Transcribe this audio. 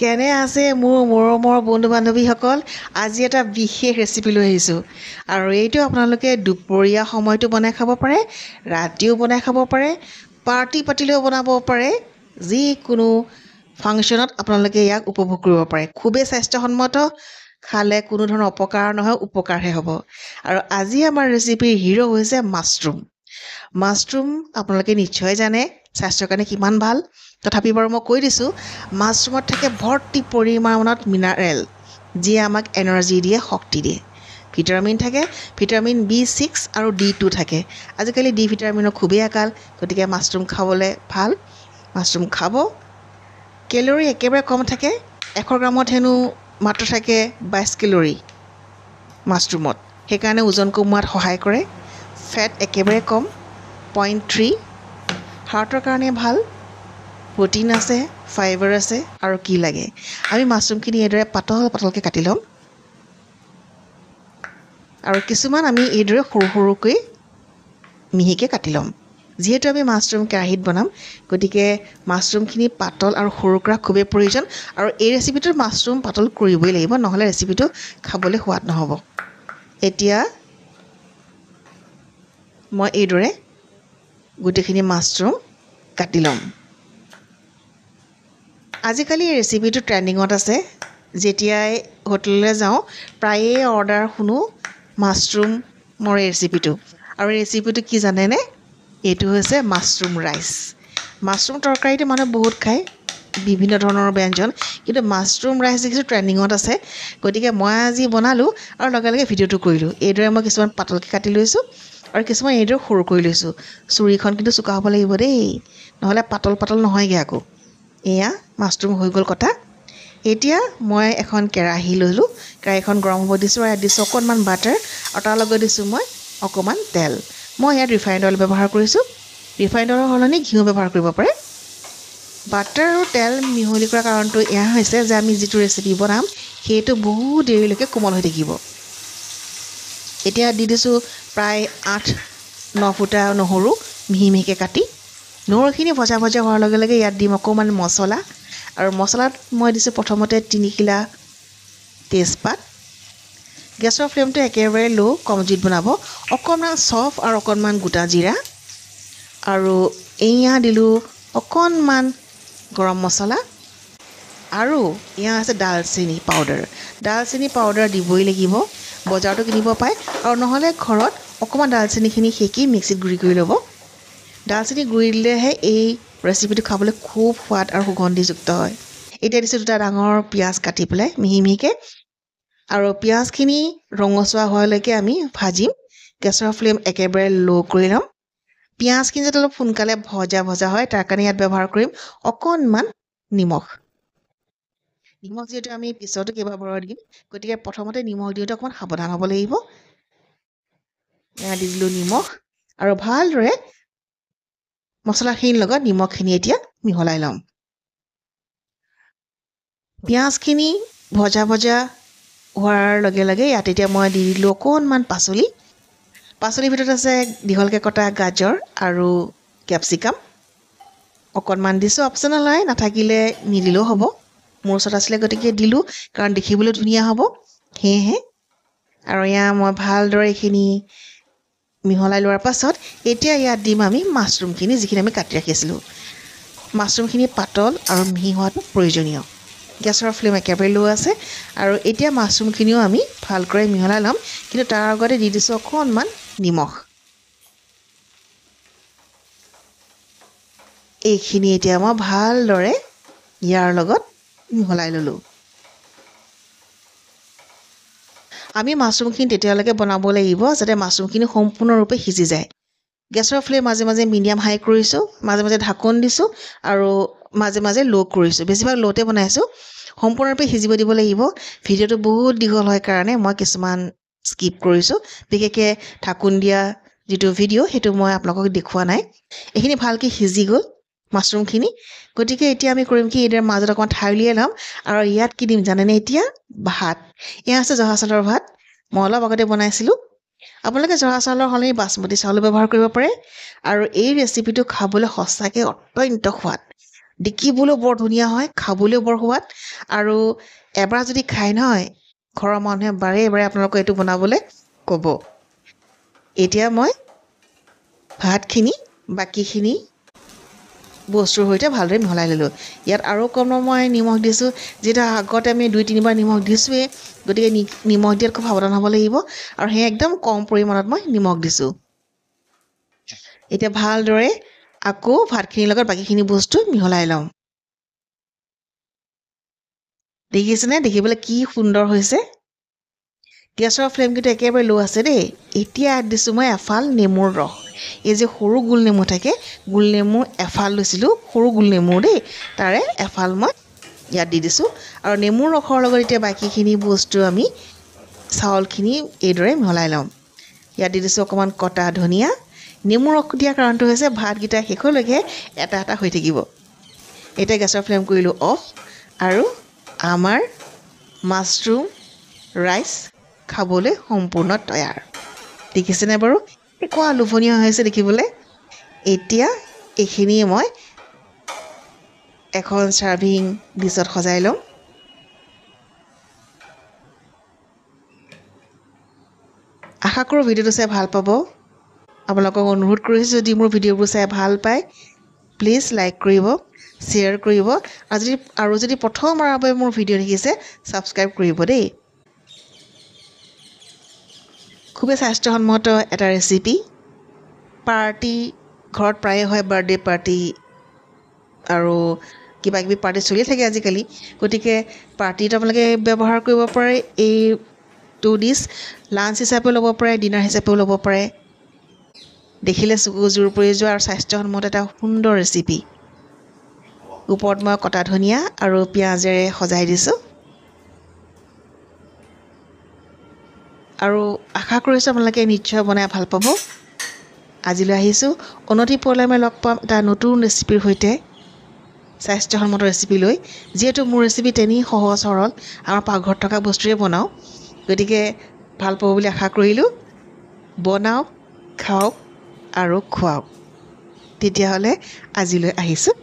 কেনে আছে মোৰ মৰমৰ বন্ধু বান্ধৱীসকল? আজি এটা বিশেষ ৰেচিপি লৈ আহিছোঁ আৰু এইটো আপোনালোকে দুপৰীয়া সময়তো বনাই খাব পাৰে, ৰাতিও বনাই খাব পাৰে, পাৰ্টি পাতিলেও বনাব পাৰে, যিকোনো ফাংচনত আপোনালোকে ইয়াক উপভোগ কৰিব পাৰে। খুবেই স্বাস্থ্যসন্মত, খালে কোনো ধৰণৰ অপকাৰ নহয়, উপকাৰহে হ'ব। আৰু আজি আমাৰ ৰেচিপিৰ হিৰ' হৈছে মাছৰুম। মাছৰুম আপোনালোকে নিশ্চয় জানে স্বাস্থ্যৰ কাৰণে কিমান ভাল। তথাপি বাৰু মই কৈ দিছোঁ, মাছৰুমত থাকে ভৰ্তি পৰিমাণত মিনাৰেল, যিয়ে আমাক এনাৰ্জি দিয়ে, শক্তি দিয়ে। ভিটামিন থাকে, ভিটামিন B6 আৰু D2 থাকে। আজিকালি ডি ভিটামিনৰ খুবেই আকাল, গতিকে মাছৰুম খাবলৈ ভাল। মাছৰুম খাব। কেলৰি একেবাৰে কম থাকে, 100 গ্ৰামত হেনো মাত্ৰ থাকে 22 কেলৰি মাছৰুমত। সেইকাৰণে ওজন কমোৱাত সহায় কৰে। ফেট একেবাৰে কম, 0.3। হাৰ্টৰ কাৰণে ভাল। প্ৰটিন আছে, ফাইবাৰ আছে, আৰু কি লাগে। আমি মাছৰুমখিনি এইদৰে পাতল পাতলকৈ কাটি ল'ম, আৰু কিছুমান আমি এইদৰে সৰু সৰুকৈ মিহিকৈ কাটি ল'ম। যিহেতু আমি মাছৰুম কেৰাহীত বনাম, গতিকে মাছৰুমখিনি পাতল আৰু সৰু কৰা খুবেই প্ৰয়োজন। আৰু এই ৰেচিপিটোত মাছৰুম পাতল কৰিবই লাগিব, নহ'লে ৰেচিপিটো খাবলৈ সোৱাদ নহ'ব। এতিয়া মই এইদৰে গোটেইখিনি মাছৰুম কাটি ল'ম। আজিকালি এই ৰেচিপিটো ট্ৰেণ্ডিঙত আছে। যেতিয়াই হোটেললৈ যাওঁ, প্ৰায়ে অৰ্ডাৰ শুনো মাছৰুমৰ এই ৰেচিপিটো। আৰু এই ৰেচিপিটো কি জানেনে? এইটো হৈছে মাছৰুম ৰাইচ। মাছৰুম তৰকাৰীটো মানুহে বহুত খায়, বিভিন্ন ধৰণৰ ব্যঞ্জন, কিন্তু মাছৰুম ৰাইচ দেখিছোঁ ট্ৰেণ্ডিঙত আছে। গতিকে মই আজি বনালোঁ আৰু লগে লগে ভিডিঅ'টো কৰিলোঁ। এইদৰে মই কিছুমান পাতলকৈ কাটি লৈছোঁ আৰু কিছুমান এইদৰে সৰু কৰি লৈছোঁ। চুৰিখন কিন্তু চোকা হ'ব লাগিব দেই, নহ'লে পাতল পাতল নহয়গৈ আকৌ। এয়া মাছৰুম হৈ গ'ল কটা। এতিয়া মই এখন কেৰাহী ল'লোঁ, কেৰাহীখন গৰম হ'ব দিছোঁ আৰু ইয়াত দিছোঁ অকণমান বাটাৰ, আৰু তাৰ লগত দিছোঁ মই অকণমান তেল। মই ইয়াত ৰিফাইণ্ড অইল ব্যৱহাৰ কৰিছোঁ। ৰিফাইণ্ড অইলৰ সলনি ঘিউ ব্যৱহাৰ কৰিব পাৰে। বাটাৰ আৰু তেল মিহলি কৰা কাৰণটো এয়া হৈছে যে আমি যিটো ৰেচিপি বনাম সেইটো বহুত দেৰিলৈকে কোমল হৈ থাকিব। এতিয়া দি দিছোঁ প্ৰায় 8-9 ফুটা নহৰু মিহি মিহিকৈ কাটি। নহৰুখিনি ভজা ভজা হোৱাৰ লগে লগে ইয়াত দিম অকণমান মছলা, আৰু মছলাত মই দিছোঁ প্ৰথমতে 3 কিলা তেজপাত। গেছৰ ফ্লেমটো একেবাৰে ল', কম জুইত বনাব। অকণমান চফ আৰু অকণমান গোটা জিৰা, আৰু এয়া দিলোঁ অকণমান গৰম মছলা, আৰু এয়া আছে ডালচেনি পাউডাৰ। ডালচেনি পাউডাৰ দিবই লাগিব, বজাৰতো কিনিব পায়, আৰু নহ'লে ঘৰত অকণমান ডালচেনিখিনি সেকি মিক্সিত গুড়ি কৰি ল'ব। ডালচেনি গুড়ি দিলেহে এই ৰেচিপিটো খাবলৈ খুব সোৱাদ আৰু সুগন্ধিযুক্ত হয়। এতিয়া দিছোঁ 2টা ডাঙৰ পিঁয়াজ কাটি পেলাই মিহি মিহিকৈ, আৰু পিঁয়াজখিনি ৰঙচুৱা হোৱালৈকে আমি ভাজিম। গেছৰ ফ্লেম একেবাৰে ল' কৰি ল'ম। পিঁয়াজখিনি যাতে অলপ সোনকালে ভজা ভজা হয়, তাৰ কাৰণে ইয়াত ব্যৱহাৰ কৰিম অকণমান নিমখ। নিমখ যিহেতু আমি পিছতো কেইবাবাৰো দিম, গতিকে প্ৰথমতে নিমখ দিওঁতে অকণমান সাৱধান হ'ব লাগিব। এয়া দি দিলোঁ নিমখ, আৰু ভালদৰে মছলাখিনিৰ লগত নিমখখিনি এতিয়া মিহলাই ল'ম। পিঁয়াজখিনি ভজা ভজা হোৱাৰ লগে লগে ইয়াত এতিয়া মই দি দিলোঁ অকণমান পাচলি। পাচলিৰ ভিতৰত আছে দীঘলকৈ কটা গাজৰ আৰু কেপচিকাম। অকণমান দিছোঁ, অপশ্যনেল হয়, নাথাকিলে নিদিলেও হ'ব। মোৰ ওচৰত আছিলে গতিকে দিলোঁ, কাৰণ দেখিবলৈ ধুনীয়া হ'ব সেয়েহে। আৰু এয়া মই ভালদৰে এইখিনি মিহলাই লোৱাৰ পাছত এতিয়া ইয়াত দিম আমি মাছৰুমখিনি, যিখিনি আমি কাটি ৰাখিছিলোঁ। মাছৰুমখিনি পাতল আৰু মিহি হোৱাটো প্ৰয়োজনীয়। গেছৰ ফ্লেম একেবাৰে ল' আছে, আৰু এতিয়া মাছৰুমখিনিও আমি ভালকৈ মিহলাই ল'ম, কিন্তু তাৰ আগতে দি দিছোঁ অকণমান নিমখ। এইখিনি এতিয়া মই ভালদৰে ইয়াৰ লগত মিহলাই ল'লোঁ। আমি মাছৰুমখিনি তেতিয়ালৈকে বনাব লাগিব যাতে মাছৰুমখিনি সম্পূৰ্ণৰূপে সিজি যায়। গেছৰ ফ্লেম মাজে মাজে মিডিয়াম হাই কৰিছোঁ, মাজে মাজে ঢাকন দিছোঁ, আৰু মাজে মাজে ল' কৰিছোঁ। বেছিভাগ ল'তে বনাইছোঁ। সম্পূৰ্ণৰূপে সিজিব দিব লাগিব। ভিডিঅ'টো বহুত দীঘল হয় কাৰণে মই কিছুমান স্কিপ কৰিছোঁ। বিশেষকৈ ঢাকোন দিয়া যিটো ভিডিঅ' সেইটো মই আপোনালোকক দেখুওৱা নাই। এইখিনি ভালকৈ সিজি গ'ল মাছৰুমখিনি, গতিকে এতিয়া আমি কৰিম কি, এইদৰে মাজত অকণমান ঠাই উলিয়াই ল'ম, আৰু ইয়াত কি দিম জানেনে? এতিয়া ভাত। এয়া আছে জহা চাউলৰ ভাত, মই অলপ আগতে বনাইছিলোঁ। আপোনালোকে জহা চাউলৰ সলনি বাচমতি চাউলো ব্যৱহাৰ কৰিব পাৰে, আৰু এই ৰেচিপিটো খাবলৈ সঁচাকৈ অত্যন্ত সোৱাদ। দেখিবলৈও বৰ ধুনীয়া হয়, খাবলৈও বৰ সোৱাদ। আৰু এবাৰ যদি খাই নহয়, ঘৰৰ মানুহে বাৰে বাৰে আপোনালোকক এইটো বনাবলৈ ক'ব। এতিয়া মই ভাতখিনি বাকীখিনি বস্তুৰ সৈতে ভালদৰে মিহলাই ল'লোঁ। ইয়াত আৰু অকণমান মই নিমখ দিছোঁ, যিহেতু আগতে আমি 2-3বাৰ নিমখ দিছোঁৱেই, গতিকে নিমখ দিয়াত খুব সাৱধান হ'ব লাগিব। আৰু সেই একদম কম পৰিমাণত মই নিমখ দিছোঁ। এতিয়া ভালদৰে আকৌ ভাতখিনিৰ লগত বাকীখিনি বস্তু মিহলাই লওঁ। দেখিছেনে? দেখিবলৈ কি সুন্দৰ হৈছে। গেছৰ ফ্লেম কিন্তু একেবাৰে ল' আছে দেই। এতিয়া দিছোঁ মই এফাল নেমুৰ ৰস। এই যে সৰু গোল নেমু থাকে, গোল নেমু এফাল লৈছিলোঁ, সৰু গোল নেমু দেই, তাৰে এফাল মই ইয়াত দি দিছোঁ। আৰু নেমুৰ ৰসৰ লগত এতিয়া বাকীখিনি বস্তু আমি চাউলখিনি এইদৰে মিহলাই ল'ম। ইয়াত দি দিছোঁ অকণমান কটা ধনিয়া। নেমু ৰস দিয়াৰ কাৰণটো হৈছে ভাতকেইটা শেষলৈকে এটা এটা হৈ থাকিব। এতিয়া গেছৰ ফ্লেম কৰিলোঁ অফ, আৰু আমাৰ মাছৰুম ৰাইচ খাবলৈ সম্পূৰ্ণ তৈয়াৰ। দেখিছেনে বাৰু? কোৱা লোভনীয় হৈছে দেখিবলৈ। এতিয়া এইখিনি মই এখন ছাৰ্ভিং ডিছত সজাই ল'ম। আশা কৰোঁ ভিডিঅ'টো চাই ভাল পাব। আপোনালোকক অনুৰোধ কৰিছোঁ, যদি মোৰ ভিডিঅ'বোৰ চাই ভাল পায়, প্লিজ লাইক কৰিব, শ্বেয়াৰ কৰিব, আৰু যদি প্ৰথমবাৰৰ বাবে মোৰ ভিডিঅ' দেখিছে, ছাবস্ক্ৰাইব কৰিব দেই। খুবেই স্বাস্থ্যসন্মত এটা ৰেচিপি। পাৰ্টি ঘৰত প্ৰায়ে হয়, বাৰ্থডে পাৰ্টি আৰু কিবা কিবি পাৰ্টি চলি থাকে আজিকালি। গতিকে পাৰ্টিত আপোনালোকে ব্যৱহাৰ কৰিব পাৰে এইটো ডিছ। লাঞ্চ হিচাপেও ল'ব পাৰে, ডিনাৰ হিচাপেও ল'ব পাৰে। দেখিলে চকু জোৰ পৰি যোৱা আৰু স্বাস্থ্যসন্মত এটা সুন্দৰ ৰেচিপি। ওপৰত মই কটা ধনিয়া আৰু পিঁয়াজেৰে সজাই দিছোঁ। আৰু আশা কৰিছোঁ আপোনালোকে নিশ্চয় বনাই ভাল পাব। আজিলৈ আহিছোঁ। অনতি পলমে মই লগ পাম এটা নতুন ৰেচিপিৰ সৈতে, স্বাস্থ্যসন্মত ৰেচিপি লৈ। যিহেতু মোৰ ৰেচিপি তেনেই সহজ সৰল, আমাৰ পাকঘৰত থকা বস্তুৰে বনাওঁ, গতিকে ভাল পাব বুলি আশা কৰিলোঁ। বনাওক, খাওক আৰু খুৱাওক। তেতিয়াহ'লে আজিলৈ আহিছোঁ।